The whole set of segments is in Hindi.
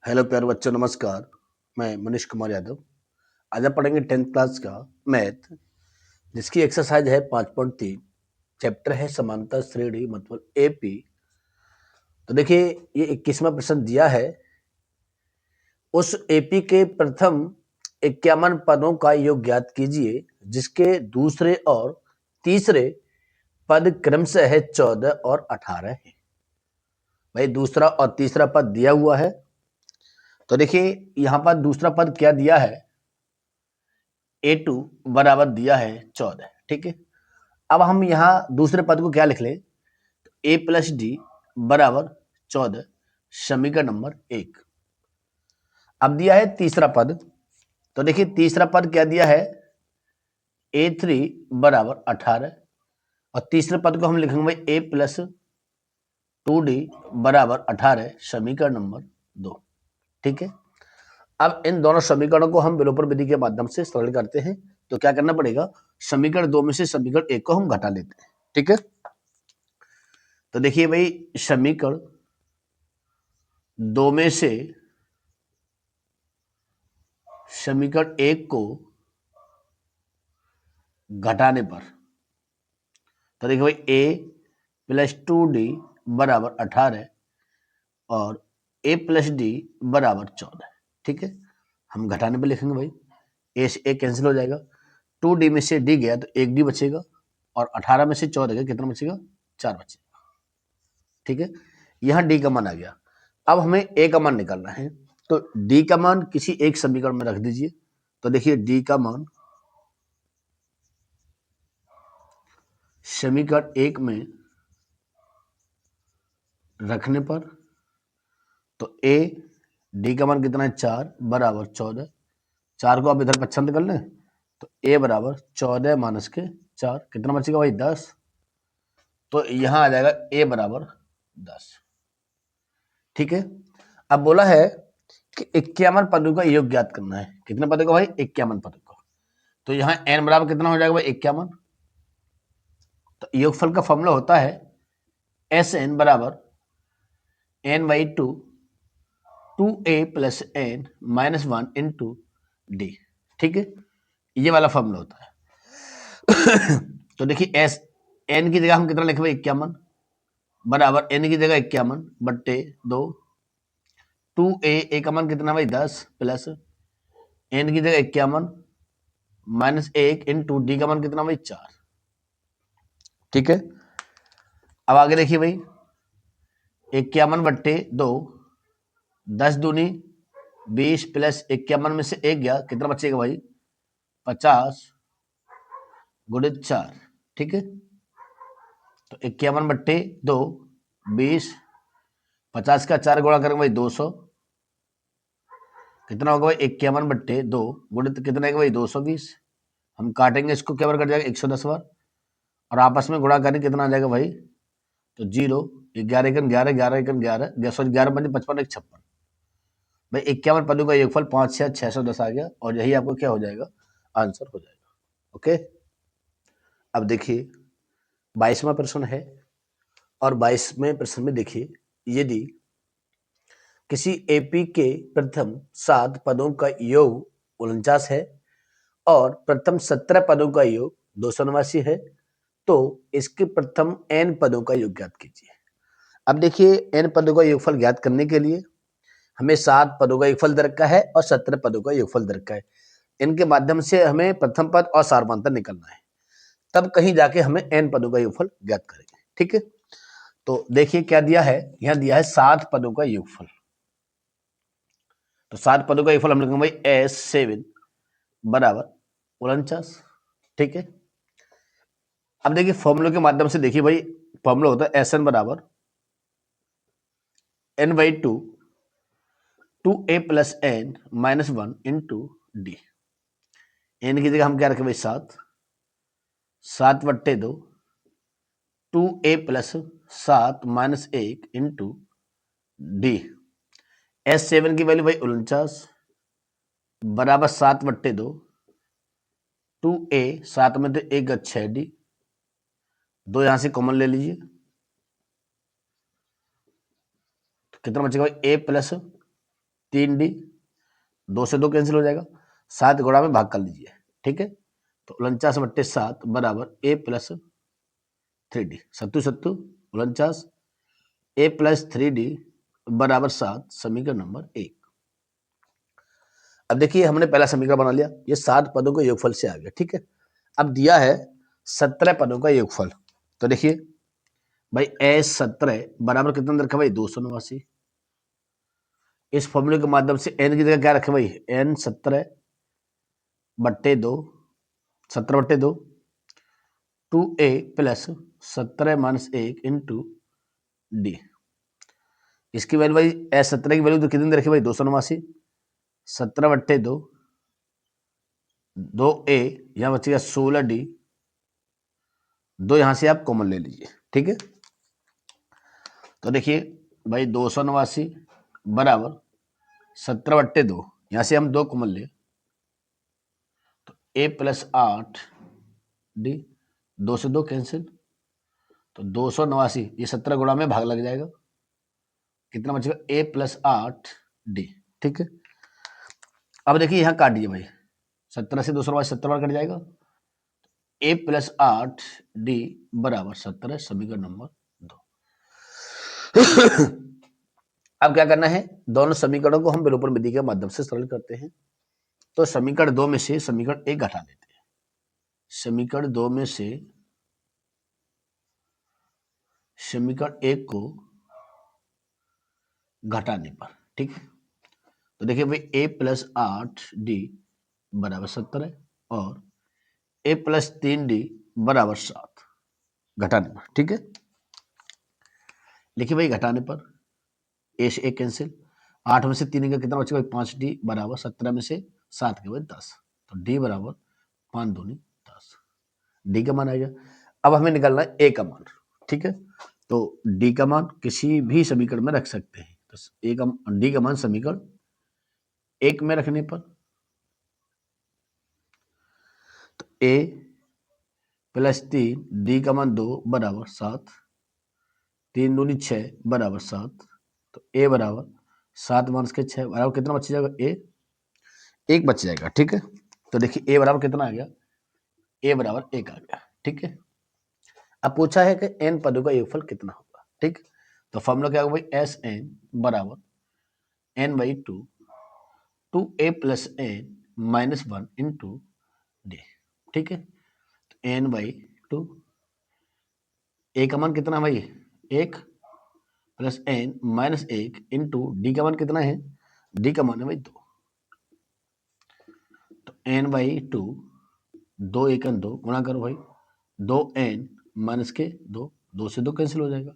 हेलो प्यारे बच्चों, नमस्कार। मैं मनीष कुमार यादव। आज हम पढ़ेंगे 10th क्लास का मैथ, जिसकी एक्सरसाइज है 5.3। चैप्टर है समांतर श्रेणी मतलब एपी। तो देखिए, ये 21वां प्रश्न दिया है। उस एपी के प्रथम 51 पदों का योग ज्ञात कीजिए, जिसके दूसरे और तीसरे पद क्रमशः है 14 और 18 है। भाई, दूसरा और तीसरा पद दिया हुआ है। तो देखिए, यहां पर दूसरा पद क्या दिया है, A2 बराबर दिया है 14। ठीक है, अब हम यहाँ दूसरे पद को क्या लिख लें, A प्लस डी बराबर 14, समीकरण नंबर 1। अब दिया है तीसरा पद, तो देखिए तीसरा पद क्या दिया है, A3 बराबर 18, और तीसरे पद को हम लिखेंगे भाई A प्लस 2D बराबर 18, समीकरण नंबर 2। ठीक है, अब इन दोनों समीकरणों को हम विलोपन विधि के माध्यम से सरल करते हैं। तो क्या करना पड़ेगा, समीकरण 2 में से समीकरण 1 को हम घटा लेते हैं। ठीक है, तो देखिए भाई, समीकरण 2 में से समीकरण 1 को घटाने पर, तो देखिए भाई a प्लस 2d बराबर 18 और a प्लस डी बराबर 14। ठीक है, हम घटाने पर लिखेंगे भाई, a से a कैंसिल हो जाएगा, 2d में से d गया तो 1d बचेगा, और 18 में से 14 गया कितना बचेगा, 4 बचेगा। ठीक है, यहाँ d का मान आ गया। अब हमें a का मान निकालना है, तो d का मान किसी एक समीकरण में रख दीजिए। तो देखिए d का मान समीकरण 1 में रखने पर, तो a d का मान कितना है, 4 बराबर 14। 4 को आप इधर पच्छंद कर लें, तो a बराबर 14 माइनस के 4 कितना बचेगा भाई, 10। तो यहां आ जाएगा a बराबर 10। ठीक है, अब बोला है कि 51 पदों का योग ज्ञात करना है। कितने पदों का भाई, 51 पदों का। तो यहाँ n बराबर कितना हो जाएगा भाई, 51। तो योगफल का फॉर्मूला होता है Sn बराबर n/2 2a plus n minus 1 into D. ठीक है, ये वाला फॉर्मूला होता है। तो देखिए एस एन की जगह हम कितना लिखे, 51 बराबर एन की जगह 51 बट्टे 2, 2a का मान कितना भाई 10 प्लस एन की जगह 51 माइनस 1 इंटू डी का मान कितना भाई 4। ठीक है, अब आगे देखिए भाई, 51 बट्टे 2, 10 दूनी 20 प्लस 51 में से 1 गया कितना बचेगा भाई, 50 गुणित 4। ठीक है, तो 51 बट्टे 2, 20, 50 का 4 गुणा करेंगे भाई 200, कितना होगा भाई 51 बट्टे 2 गुणित कितना है भाई 220। हम काटेंगे इसको, क्या बार कट जाएगा 110 बार, और आपस में गुणा करें कितना आ जाएगा भाई, तो 0, 11 एकन 11, 11 एकन 11, सॉरी 11 पंजे 55, 1 56। भाई 51 पदों का योगफल 5 6 610 आ गया, और यही आपको क्या हो जाएगा, आंसर हो जाएगा। ओके, अब देखिए 22वां प्रश्न है, और 22वें प्रश्न में देखिए, यदि किसी एपी के प्रथम 7 पदों का योग 49 है और प्रथम 17 पदों का योग 289 है, तो इसके प्रथम n पदों का योग ज्ञात कीजिए। अब देखिए, n पदों का योगफल ज्ञात करने के लिए हमें 7 पदों का योगफल दर का है और 17 पदों का योगफल दर का है। इनके माध्यम से हमें प्रथम पद और सारवांतर निकलना है, तब कहीं जाके हमें n पदों का योगफल ज्ञात करेंगे। ठीक है, तो देखिए क्या दिया है, यहां दिया है 7 पदों का योगफल। तो 7 पदों का योगफल हम लिखेंगे भाई S7 बराबर 49। ठीक है, अब देखिए फॉर्मूले के माध्यम से देखिए भाई, फॉर्मूला होता है Sn बराबर n/2 2a plus n minus 1 into डी। एन की जगह हम क्या रखें भाई 7, 7 बट्टे 2, 2a plus 7 minus 1 into D. S7 की वैल्यू भाई 49 बराबर 7 बट्टे 2, 2a 7 में तो 1 6 डी, 2 यहां से कॉमन ले लीजिए, तो कितना बचेगा भाई a प्लस 3D, 2 से 2 कैंसिल हो जाएगा, 7 गुणा में भाग कर लीजिए, ठीक है। तो 49/7 बराबर a plus 3D, sattu sattu 49 a plus 3D बराबर 7, समीकरण नंबर 1। अब देखिए हमने पहला समीकरण बना लिया, ये 7 पदों के योगफल से आ गया, ठीक है। अब दिया है 17 पदों का योगफल, तो देखिए भाई a17 बराबर कितना रखा भाई 289। इस फॉर्मूले के माध्यम से n की जगह क्या रखे भाई, n 17/2, 17/2 2a plus 17-1 into D. इसकी वैल्यू भाई s17 की वैल्यू तो कितनी रखी भाई 289, 17/2 2a, यहां बचेगा 16d, 2 यहां से आप कॉमन ले लीजिए, ठीक है। तो देखिए भाई 289 बराबर 17/2, यहां से हम 2 कॉमन ले तो a प्लस 8d, 2 से 2 कैंसिल, तो 289 ये 17 गुणा में भाग लग जाएगा, कितना बचेगा a प्लस 8d, ठीक है। अब देखिए यहां काट दिए भाई, 17 से 289 17 बार कट जाएगा, a प्लस 8d बराबर 17, समीकरण नंबर 2। अब क्या करना है, दोनों समीकरणों को हम विलोपन विधि के माध्यम से सरल करते हैं। तो समीकरण 2 में से समीकरण 1 घटा देते हैं, समीकरण 2 में से समीकरण 1 को घटाने पर, ठीक है। तो देखिए भाई a प्लस 8d बराबर 17 और a प्लस 3d बराबर 7 घटाने पर, ठीक है। लिखिए भाई घटाने पर a से 1 कैंसिल, 8 में से 3 का कितना बचेगा 5d बराबर 17 में से 7 के बाद 10, तो d बराबर 5 दूनी 10, d का मान आ गया। अब हमें निकालना है a का मान, ठीक है। तो d का मान किसी भी समीकरण में रख सकते हैं, तो d का मान समीकरण 1 में रखने पर तो a प्लस 3 d का मान 2 बराबर 7, 3 दूनी 6 बराबर 7, तो a बराबर 7 माइनस के 6 बराबर कितना बच जाएगा, a 1 बच जाएगा, ठीक है। तो देखिए a बराबर कितना आ गया, a बराबर 1 आ गया, ठीक है। अब पूछा है कि n पदों का योगफल कितना होगा, ठीक। तो फॉर्मूला क्या होगा भाई, एस एन बराबर n/2 2a plus n minus 1 into D, ठीक है। तो n/2, a का मान कितना भाई 1 plus n minus 1 into D का मान कितना है, डी का मान है भाई 2, तो n/2 2 1 2 गुणा करो भाई, 2n माइनस के 2, 2 से 2 कैंसिल हो जाएगा,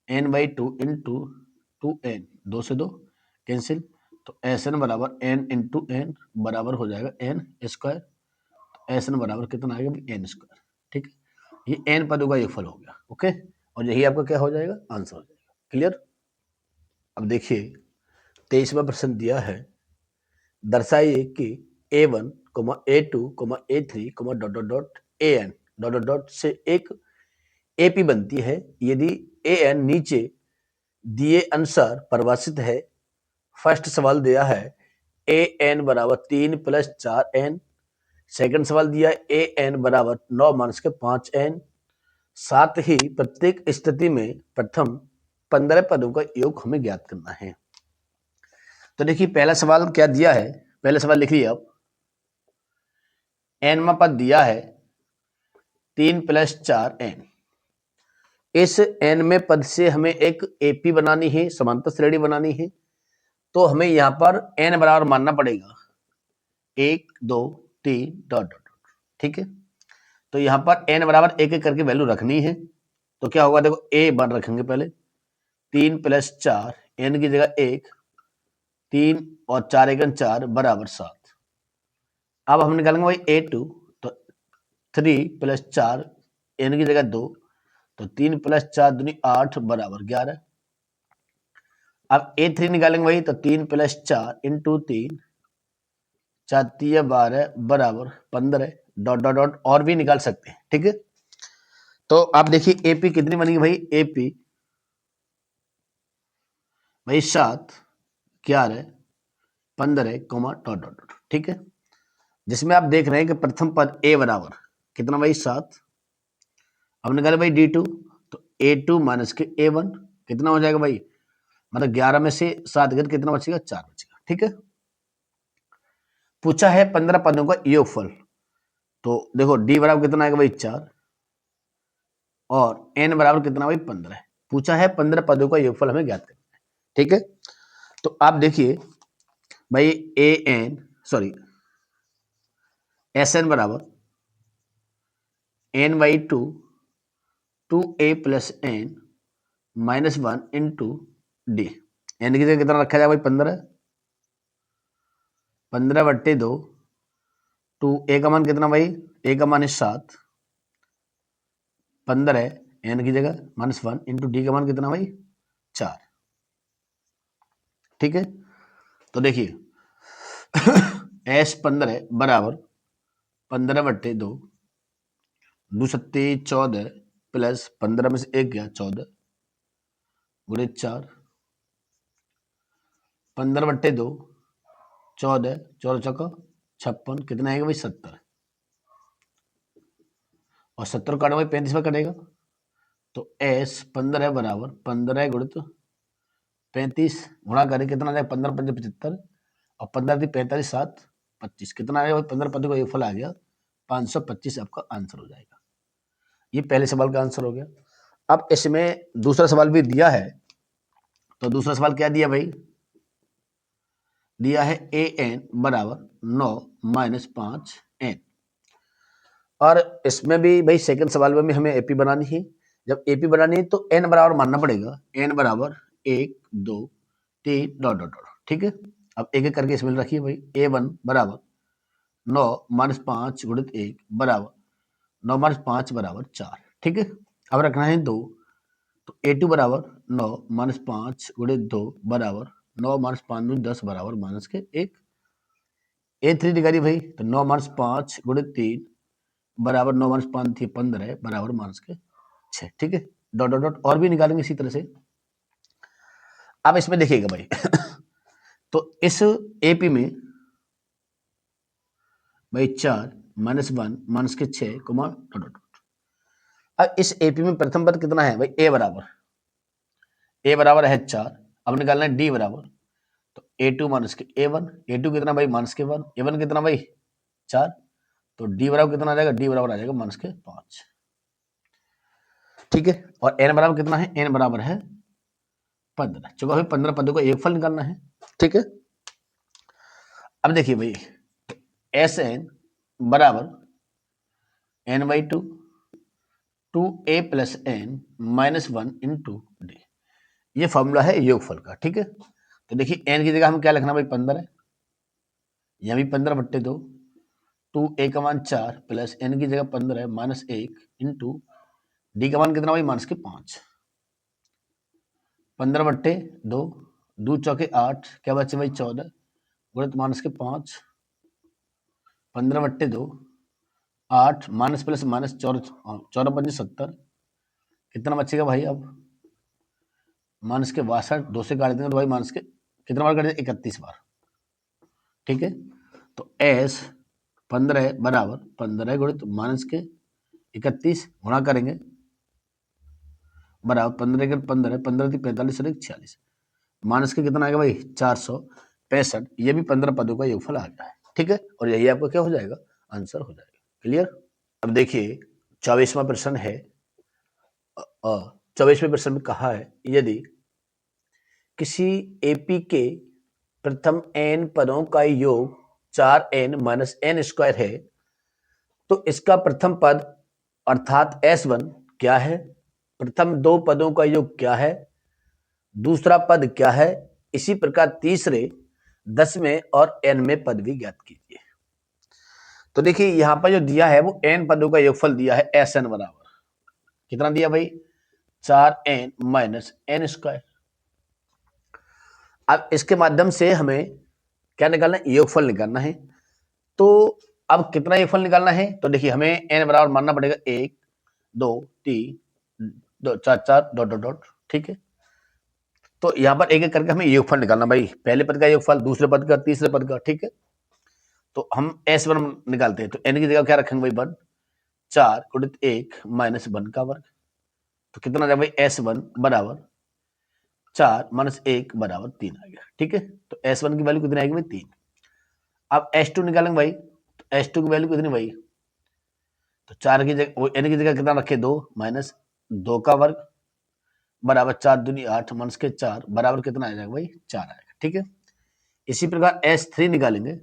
n/2 इंटू 2n, 2 से 2 कैंसिल, तो एस एन बराबर n इंटू एन बराबर हो जाएगा n स्क्वायर, तो एस एन बराबर कितना आएगा n स्क्वायर, ठीक है। ये n पदों का योगफल हो गया, ओके, और यही आपका क्या हो जाएगा, आंसर हो जाएगा, क्लियर। अब देखिए 23वां प्रश्न दिया है, दर्शाइए कि a1, a2, a3, dot dot dot an dot dot dot से एक AP बनती है यदि an नीचे दिए अनुसार परिभाषित है। फर्स्ट सवाल दिया है an बराबर 3 प्लस 4n, सेकंड सवाल दिया है an बराबर 9 माइनस के 5n, साथ ही प्रत्येक स्थिति में प्रथम 15 पदों का योग हमें ज्ञात करना है। तो देखिए पहला सवाल क्या दिया है, पहला सवाल लिख लिया आप, n पद दिया है 3 प्लस 4n, इस n में पद से हमें एक AP बनानी है, समांतर श्रेणी बनानी है, तो हमें यहां पर n बराबर मानना पड़ेगा 1 2 3 डॉट डॉट, ठीक है। तो यहां पर n बराबर एक एक करके वैल्यू रखनी है, तो क्या होगा देखो a बन रखेंगे पहले 3 प्लस 4, n की जगह 1, 3 और 4 1 4 बराबर 7। अब हम निकालेंगे भाई a2, तो 3 प्लस 4, n की जगह 2, तो 3 प्लस 4 दूनी 8 बराबर 11। अब a3 निकालेंगे भाई, तो 3 प्लस 4 इंटू 3, 4 3 12 बराबर 15, डॉट डॉट डॉट और भी निकाल सकते हैं, ठीक है। तो आप देखिए AP कितनी बनेगी भाई, AP भाई 7 11 15 कोमा डॉट डॉट डॉट, ठीक है। जिसमें आप देख रहे हैं कि प्रथम पद ए बराबर कितना भाई 7, अब निकाले भाई D2, तो A2 माइनस के A1 कितना हो जाएगा भाई, मतलब 11 में से 7 गए कितना बचेगा, 4 बचेगा, ठीक है। पूछा है 15 पदों का योगफल, तो देखो D बराबर कितना आएगा भाई 4 और N बराबर कितना भाई 15। पूछा है 15 पदों का योगफल हमें ज्ञात करना है, ठीक है। तो आप देखिए भाई SN बराबर N/2 2A + N -1 into D। N की जगह कितना रखा जाए भाई 15, 15/2, 2A का मान कितना भाई, A का मान है 7, 15 है N की जगह -1 इंटू D का मान कितना भाई 4, ठीक है। तो देखिए S15 बराबर 15/2, 2 सत्ते 14 प्लस 15 में से 1 गया 14 गुणे 4, 15/2 14 14 चौका 56 कितना आएगा भाई 70, और 70 काटो भाई 35 में कटेगा, तो S15 बराबर 15 गुणित 35 गुणा करें कितना जाएगा 15 पंजे 75 और 15 थी 45 7 25 कितना आएगा 15 पदों का योगफल आ गया 525 आपका आंसर हो जाएगा। ये पहले सवाल का आंसर हो गया। अब इसमें दूसरा सवाल भी दिया है, तो दूसरा सवाल क्या दिया भाई, दिया है AN बराबर 9 - 5N, और इसमें भी भाई सेकंड सवाल में भी हमें एपी बनानी है। जब एपी बनानी है तो N बराबर मानना पड़ेगा, N बराबर 1 2 3 डॉट डॉट डॉट, ठीक है। अब एक एक करके इसमें रखिए भाई, A1 बराबर 9 - 5 गुणित 1 बराबर 9 - 5 बराबर 4, ठीक है। अब रखना है 2, तो A2 बराबर 9 - 5 गुणित 2 बराबर 9 - 5 में 10 बराबर -1। A3 निकालिए भाई, तो 9 - 5 गुणित 3 बराबर 9 - 5 थी 15 बराबर -6, ठीक है। डॉट डॉट डॉट और भी निकालेंगे इसी तरह से। अब इसमें देखिएगा भाई तो इस एपी में भाई 4 -1 -6 कोमा डॉट डॉट। अब इस एपी में प्रथम पद कितना है भाई, ए बराबर है 4, अब निकालना है डी बराबर, तो A2 -A1, A2 कितना भाई -1, A1 कितना भाई 4, तो डी बराबर कितना आ जाएगा, डी बराबर आ जाएगा -5, ठीक है। और एन बराबर कितना है, एन बराबर है 15, चलो भाई 15 पदों का एक फल निकालना है, ठीक है। अब देखिए भाई SN बराबर N/2 2A + N -1 into D, ये फॉर्मूला है योगफल का, ठीक है। तो देखिए n की जगह हम क्या लिखना भाई 15, यहाँ भी 15/2, 2A का मान 4 प्लस n की जगह 15 -1 इंटू डी का मान कितना भाई -5, 15/2, 2 चौके 8 क्या बचे भाई 14 गुणित -5, 15/2 8 माइनस प्लस माइनस 14 पंजे 70 कितना बचेगा भाई, अब -62 2 से काट देंगे तो भाई माइनस के कितना बार काटेंगे 31 बार, ठीक है। तो S15 बराबर 15 गुणित -31 गुणा करेंगे बराबर 15 के 15 15 थी 45 और 46 माइनस के कितना आएगा भाई 465, ये भी 15 पदों का योगफल आ गया है, ठीक है। और यही आपका क्या हो जाएगा, आंसर हो जाएगा, क्लियर। अब देखिए 24वां प्रश्न है, 24वें प्रश्न में कहा है यदि किसी एपी के प्रथम n पदों का योग 4n - n² है तो इसका प्रथम पद अर्थात S1 क्या है, प्रथम दो पदों का योग क्या है, दूसरा पद क्या है, इसी प्रकार तीसरे 10वें और nवें पद भी ज्ञात कीजिए। तो देखिए यहां पर जो दिया है वो n पदों का योगफल दिया है SN बराबर कितना दिया भाई 4n - n²। अब इसके माध्यम से हमें क्या निकालना है, योगफल निकालना है। तो अब कितना योगफल निकालना है, तो देखिए हमें n बराबर मानना पड़ेगा 1 2 3 4 4 डॉट डॉट डॉट, ठीक है। तो यहाँ पर एक एक करके हमें योगफल निकालना भाई, पहले पद का योगफल, दूसरे पद का, तीसरे पद का, ठीक है। तो हम S1 निकालते हैं, तो n की जगह क्या रखेंगे भाई 1, 4 गुणित 1 माइनस 1 का वर्ग, तो कितना आ जाएगा भाई S1 बराबर 4 माइनस 1 बराबर 3 आ गया, ठीक है। तो S1 की वैल्यू कितनी आएगी भाई 3। अब S2 निकालेंगे भाई, तो S2 की वैल्यू कितनी भाई, तो 4 की जगह n की जगह कितना रखे 2 माइनस 2 का वर्ग बराबर 4 दूनी 8 माइनस के 4 बराबर कितना आ जाएगा भाई 4 आएगा, ठीक है। इसी प्रकार S3 निकालेंगे,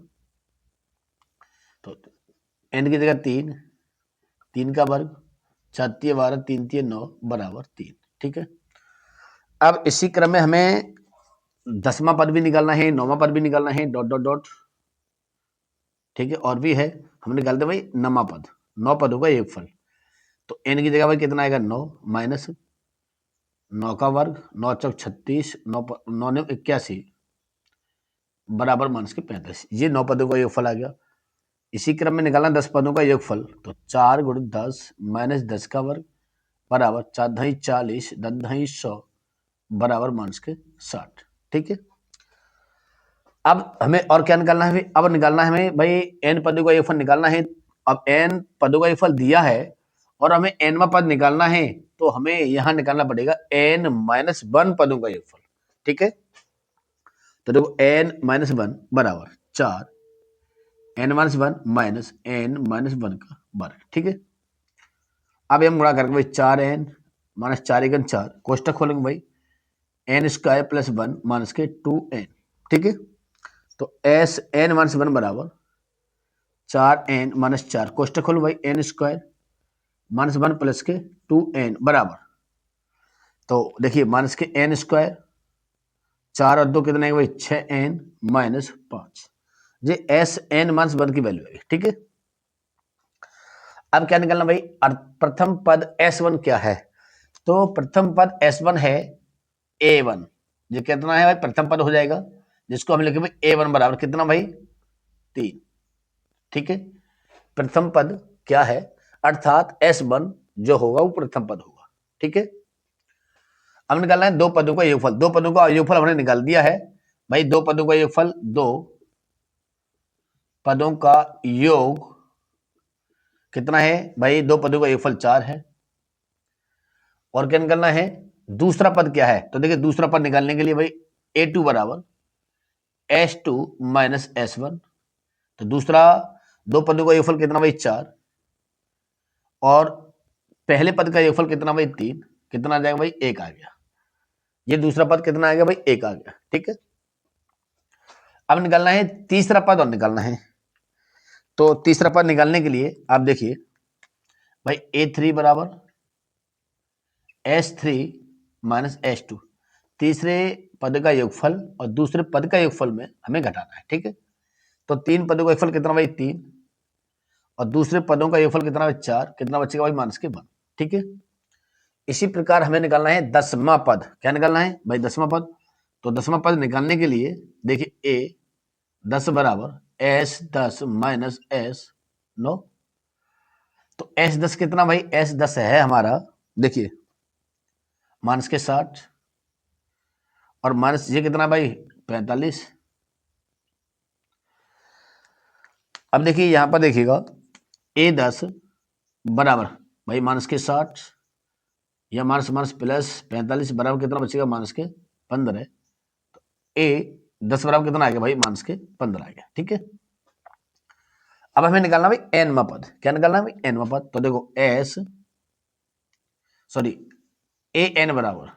तो n की जगह 3, 3 का वर्ग 4 3 12 3 3 9 बराबर 3, ठीक है। अब इसी क्रम में हमें 10वां पद भी निकालना है, 9वां पद भी निकालना है, डॉट डॉट डॉट, ठीक है। और भी है, हम निकालते भाई 9वां पद, 9 पदों का योगफल, तो n की जगह भाई कितना आएगा 9 माइनस 9 का वर्ग 9 चौक 36 9 9 81 बराबर माइनस के 35, ये 9 पदों का योगफल आ गया। इसी क्रम में निकालना 10 पदों का योगफल, तो 4 गुणित 10 माइनस 10 का वर्ग बराबर 4 दही 40 10 दही 100 बराबर माइनस के 60, ठीक है। अब हमें और क्या निकालना है, अब निकालना है हमें भाई n पदों का योगफल निकालना है। अब n पदों का योगफल दिया है और हमें nवां पद निकालना है, तो हमें यहां निकालना पड़ेगा n माइनस 1 पदों का योगफल, ठीक है। तो देखो n माइनस 1 बराबर 4 n minus 1 minus n minus 1 का वर्ग, ठीक है। अब हम गुणा करके भाई 4n माइनस 4 1 4 कोष्टक खोलेंगे भाई n स्क्वायर प्लस 1 माइनस के 2n, ठीक है। तो एस n माइनस 1 बराबर 4n माइनस 4 कोष्टक खोलो भाई n स्क्वायर माइनस 1 प्लस के 2n बराबर, तो देखिए माइनस के n स्क्वायर 4 और 2 कितने भाई 6n माइनस 5, ये एस n माइनस 1 की वैल्यू है, ठीक है। अब क्या निकालना भाई, प्रथम पद S1 क्या है, तो प्रथम पद S1 है A1, ये कितना है भाई प्रथम पद हो जाएगा, जिसको हम लिखे भाई A1 बराबर कितना भाई 3, ठीक है। प्रथम पद क्या है, अर्थात S1 जो होगा वो प्रथम पद होगा, ठीक है। अब निकालना है दो पदों का योगफल, दो पदों का योगफल हमने निकाल दिया है भाई, दो पदों का योगफल, दो पदों का योग कितना है भाई, दो पदों का योगफल 4 है। और क्या निकालना है, दूसरा पद क्या है, तो देखिए दूसरा पद निकालने के लिए भाई A2 बराबर S2 माइनस S1, तो दूसरा दो पदों का योगफल कितना भाई 4, और पहले पद का योगफल कितना भाई 3, कितना आ जाएगा भाई 1 आ गया, ये दूसरा पद कितना आ गया भाई 1 आ गया, ठीक है। अब निकालना है तीसरा पद और निकालना है, तो तीसरा पद निकालने के लिए आप देखिए भाई A3 बराबर S3 माइनस S2, तीसरे पद का योगफल और दूसरे पद का योगफल में हमें घटाना है, ठीक है। तो तीन पदों का योगफल कितना भाई 3 और दूसरे पदों का योगफल कितना भाई 4, कितना बचेगा भाई माइनस के 1, ठीक है। इसी प्रकार हमें निकालना है 10वां पद, क्या निकालना है भाई 10वां पद, तो 10वां पद निकालने के लिए देखिए A10 बराबर S10 माइनस S9, तो S10 कितना भाई, S10 है हमारा देखिए माइनस के 60 और माइनस ये कितना भाई 45। अब देखिए यहां पर देखिएगा A10 बराबर भाई माइनस के 60 या माइनस माइनस प्लस 45 बराबर कितना बचेगा माइनस के 15, तो A10 बराबर कितना आ गया भाई माइनस के 15 आ गया, ठीक है। अब हमें निकालना भाई nवां पद, क्या निकालना है भाई nवां पद, तो देखो an बराबर,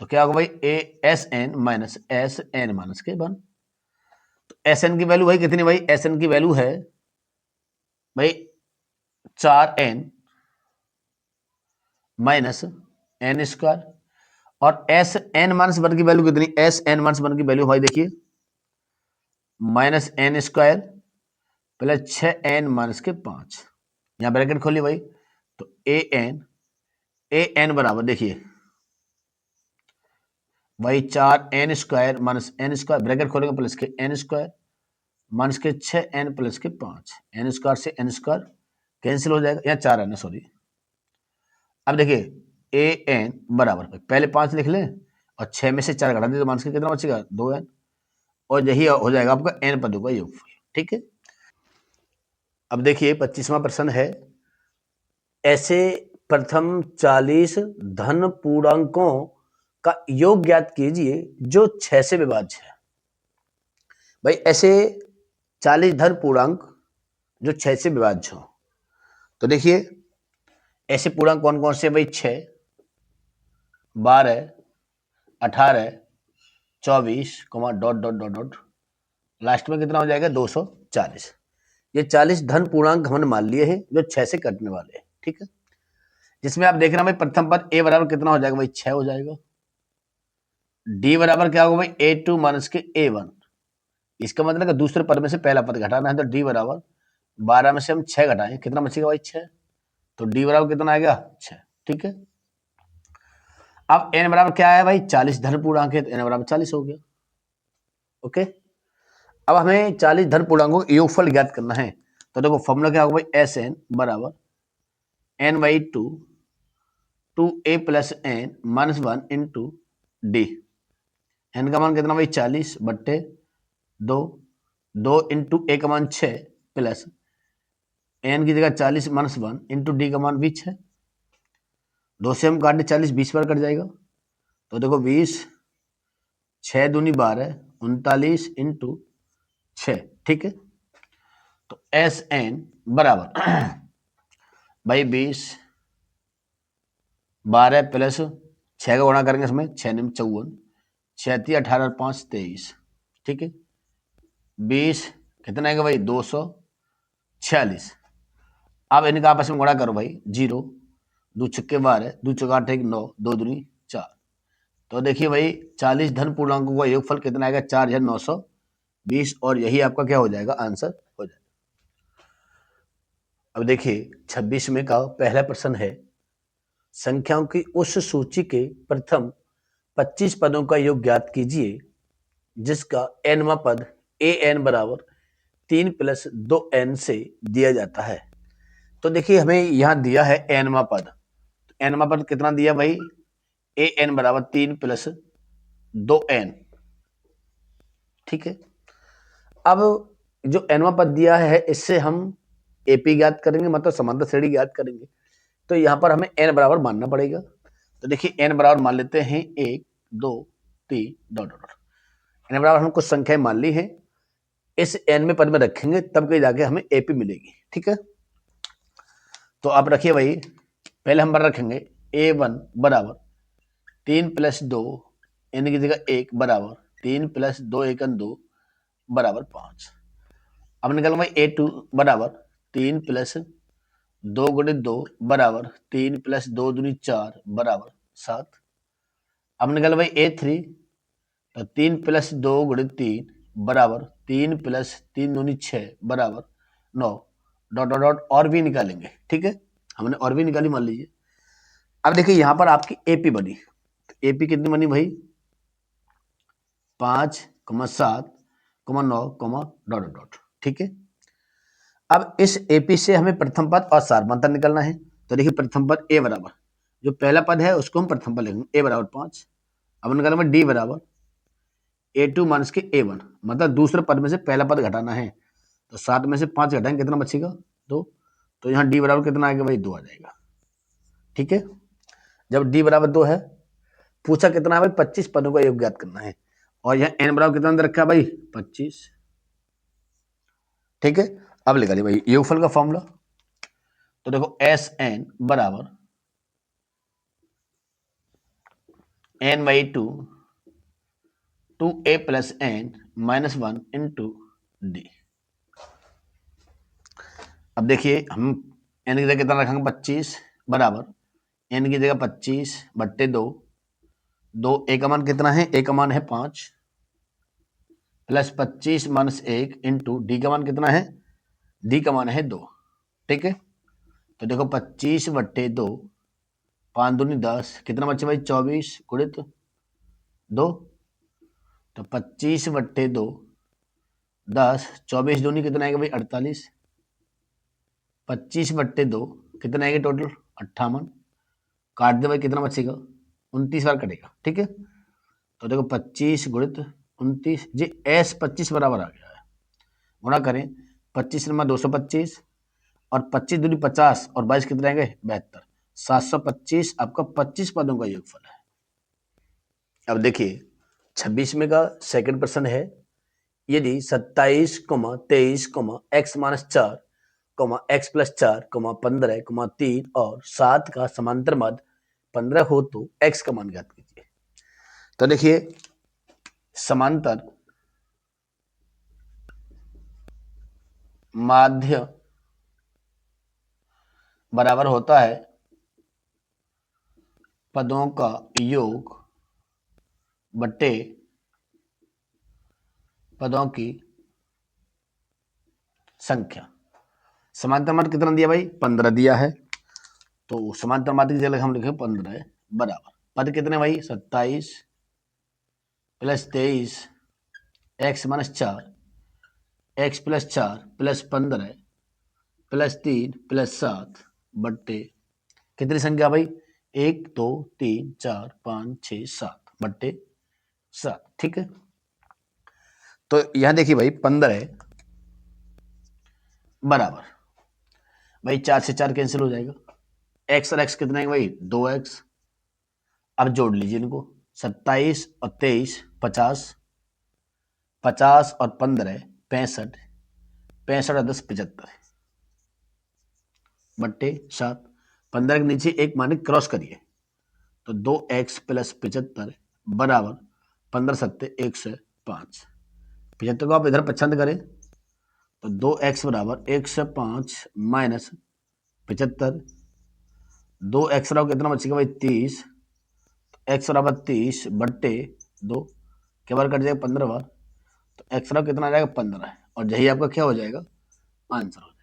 तो क्या होगा भाई ASN माइनस SN माइनस के 1, तो SN की वैल्यू भाई कितनी भाई, SN की वैल्यू है भाई 4n माइनस n स्क्वायर, और SN माइनस 1 की वैल्यू कितनी, SN माइनस 1 की वैल्यू भाई देखिए minus n square plus 6n minus के 5, यहां ब्रैकेट खोलिए भाई, तो an बराबर देखिए वही 4n square minus n square bracket खोलेंगे प्लस के n स्क्वायर माइनस के 6n प्लस के 5, n स्क्वायर से n स्क्वायर कैंसिल हो जाएगा, यहाँ 4n है सॉरी। अब देखिए an बराबर पहले 5 लिख लें और 6 में से 4 घटा दे तो माइनस के कितना बचेगा 2n, और यही हो जाएगा आपका n पदों का योगफल। ठीक है, अब देखिए 25वां प्रश्न है, ऐसे प्रथम 40 धन पूर्णांकों का योग ज्ञात कीजिए जो 6 से विभाज्य है। भाई ऐसे 40 धन पूर्णांक जो 6 से विभाज्य हो, तो देखिए ऐसे पूर्णांक कौन कौन से भाई, 6, 12, 18, 24, dot dot dot dot, last में कितना हो जाएगा 240। ये 40 धन पूर्णांक हमने मान लिए हैं जो 6 से कटने वाले हैं। ठीक है, जिसमें आप देख रहे हैं भाई प्रथम पद a बराबर कितना हो जाएगा भाई 6 हो जाएगा, d बराबर क्या होगा भाई a2 माइनस के a1, इसका मतलब है दूसरे पद में से पहला पद घटाना है, तो d बराबर 12 में से हम 6 घटाएं कितना बचेगा भाई 6, तो d बराबर कितना आएगा 6। ठीक है, अब n बराबर क्या है भाई 40 धन पूर्णांक है, तो n बराबर 40 हो गया। ओके, अब हमें 40 धन पूर्णांकों का योगफल ज्ञात करना है, तो देखो फॉर्मूला क्या होगा भाई Sn बराबर n/2 2a plus n minus 1 into डी। एन का मान कितना भाई 40 बट्टे 2, 2 इंटू ए का मान 6 प्लस एन की जगह 40 माइनस 1 इंटू डी का मान भी 6। 2 से हम काटे 40, 20 बार कट जाएगा, तो देखो 20, 6 दूनी 12, 39 इंटू 6। ठीक है, तो एस एन बराबर भाई 20, 12 प्लस 6 का गुणा करेंगे इसमें 6 निम 54, 36, 18, 5, 23। ठीक है, 20 कितना आएगा भाई 246। अब इनका आपस में गुणा करो भाई, 0 2 छक्के 12, 2 चौका 8 1 9, 2 दूनी 4। तो देखिए भाई 40 धन पूर्णांकों का योगफल कितना आएगा 4920, और यही आपका क्या हो जाएगा आंसर हो जाएगा। अब देखिए 26 में का पहला प्रश्न है, संख्याओं की उस सूची के प्रथम 25 पदों का योग ज्ञात कीजिए जिसका nवां पद an बराबर 3 प्लस 2n से दिया जाता है। तो देखिए हमें यहां दिया है nवां पद, nवां पद कितना दिया भाई an बराबर 3 प्लस 2n। ठीक है, अब जो nवां पद दिया है इससे हम एपी ज्ञात करेंगे, मतलब समांतर श्रेणी ज्ञात करेंगे, तो यहां पर हमें n बराबर मानना पड़ेगा। तो देखिए n बराबर मान लेते हैं 1 2 3 डॉट डॉट, n बराबर हम कुछ संख्याएं मान ली हैं, इस n में पद में रखेंगे तब कहीं जाके हमें एपी मिलेगी। ठीक है, तो आप रखिए भाई, पहले हम रखेंगे a1 बराबर 3 प्लस 2 n की जगह 1 बराबर 3 प्लस 2 1 2 बराबर 5। अब निकल भाई a2 बराबर 3 प्लस 2 गुणित 2 बराबर 3 प्लस 2 दूनी 4 बराबर 7। अब निकल भाई a3, तो 3 प्लस 2 गुणित 3 बराबर 3 प्लस 3 दूनी 6 बराबर 9, डॉट डॉट डॉट और भी निकालेंगे। ठीक है, हमने और भी निकाली मान लीजिए। अब देखिए यहां पर आपकी एपी बनी, एपी कितनी बनी भाई 5, 7, 9, डॉट डॉट डॉट। ठीक है, अब इस एपी से हमें प्रथम पद और सारमांतर निकलना है, तो देखिए प्रथम पद ए बराबर, जो पहला पद है उसको हम प्रथम पद लिखेंगे, ए बराबर 5। अब निकालेंगे डी बराबर a2 माइनस के a1, मतलब दूसरे पद में से पहला पद घटाना है, तो 7 में से 5 घटाएंगे कितना बचेगा 2, तो यहाँ d बराबर कितना आएगा भाई 2 आ जाएगा। ठीक है, जब d बराबर 2 है, पूछा कितना है भाई 25 पदों का योग ज्ञात करना है, और यहाँ n बराबर कितना अंदर रखा है भाई 25। ठीक है, अब निकालिए भाई योगफल का फॉर्मूला, तो देखो एस एन बराबर n/2 2a plus n minus 1 into D. अब देखिए हम n की जगह कितना रखेंगे 25 बराबर n की जगह 25 बट्टे 2, 2 a का मान कितना है, a का मान है 5 प्लस 25 माइनस 1 इंटू डी का मान कितना है, डी का मान है 2। ठीक है, तो देखो 25 बट्टे 2, 5 दूनी 10, कितना बचे भाई 24 गुणित 2, तो 25 बट्टे 2 10, 24 दूनी कितना आएगा भाई 48, 25 बट्टे 2 कितना आएगा टोटल 58, काट दे भाई कितना बचेगा 29 बार कटेगा। ठीक है, तो देखो 25 गुणित 29 जी एस 25 बराबर आ गया है। गुणा करें 25 नंबर 225 और 25 दूनी 50 और 22 कितने आएंगे 72। 725 आपका 25 पदों का योगफल है। अब देखिए 26 में का सेकंड प्रश्न है, यदि 27, 23, x माइनस 4, x प्लस 4, 15, 3 और 7 का समांतर माध्य 15 हो तो x का मान ज्ञात कीजिए। तो देखिए समांतर माध्य बराबर होता है पदों का योग बटे पदों की संख्या। समांतर माध्य कितना दिया भाई 15 दिया है, तो समांतर माध्य की जगह हम लिखे 15 बराबर पद कितने भाई 27 plus 23 x minus 4, x plus 4 plus 15 plus 3 plus 7 बट्टे कितनी संख्या भाई 1 2 3 4 5 6 7 बट्टे 7। ठीक है, तो यहां देखिए भाई 15 बराबर भाई 4 से 4 कैंसिल हो जाएगा, x और x कितना है भाई 2x। अब जोड़ लीजिए इनको 27 और 23 50, 50 और 15 65, 65 और 10 75 बट्टे 7। 15 के नीचे एक माने क्रॉस करिए तो 2x प्लस 75 बराबर 15 सत्ते 105। 75 को आप इधर पसंद करें तो 2x बराबर 105 माइनस 75, 2x बराबर कितना बचेगा भाई 30, x बराबर 30 बट्टे 2 के बार कट जाएगा 15 बार, तो x बराबर कितना आ जाएगा 15 और यही आपका क्या हो जाएगा आंसर।